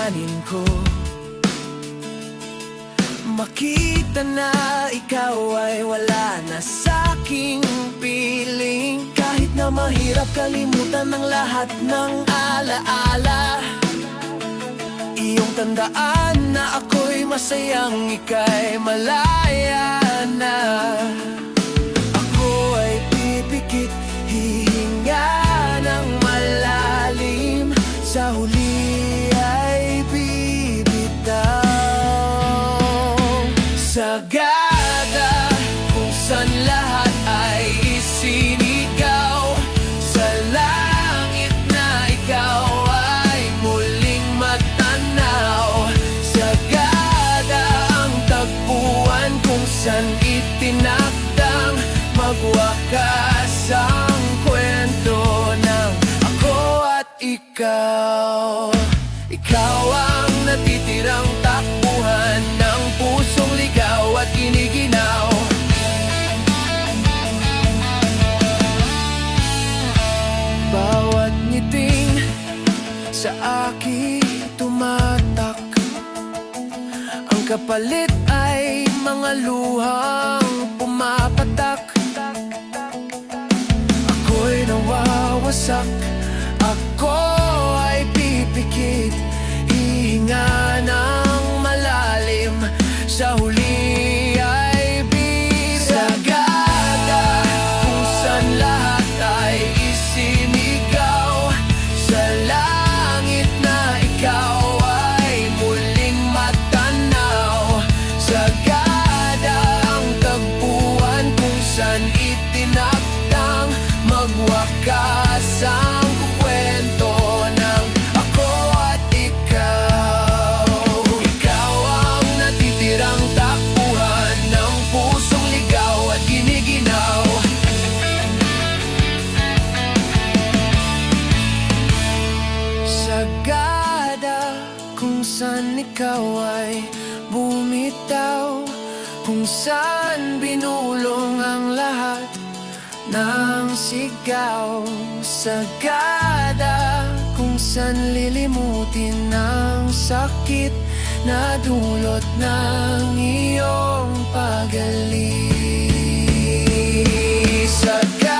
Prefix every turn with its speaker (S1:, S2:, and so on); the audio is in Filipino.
S1: alalahanin ko. Makita na ikaw ay wala na sa'king piling. Kahit na mahirap kalimutan ng lahat ng alaala, iyong tandaan na ako'y masayang ika'y malaya na. Ako ay pipikit, hihinga ng malalim, sa huli ay bibitaw. Sagada kung saan lahat ay isinigaw, sa langit na ikaw ay muling matanaw. Sagada ang tagpuan kung saan itinakdang magwakas ang kwento ng ako at ikaw. Ikaw ang natitirang takbuhan ng pusong ligaw at giniginaw. Bawat ngiting sa akin tumatak, ang kapalit ay mga luhang pumapatak. Ako'y nawawasak, ako ay pipikit, hihinga ng malalim, sa huli ay bibitaw. Sagada kung saan lahat ay isinigaw, sa langit na ikaw ay muling matanaw. Sagada ang tagpuan kung saan itinakdang magwakas ang kwento ng ako at ikaw. Ikaw ang natitirang takbuhan ng pusong ligaw at giniginaw. Sagada kung saan ikaw ay bumitaw, kung saan binulong ang lahat ng sigaw. Sagada kung saan lilimutin ang sakit na dulot ng iyong pag-alis. Sagada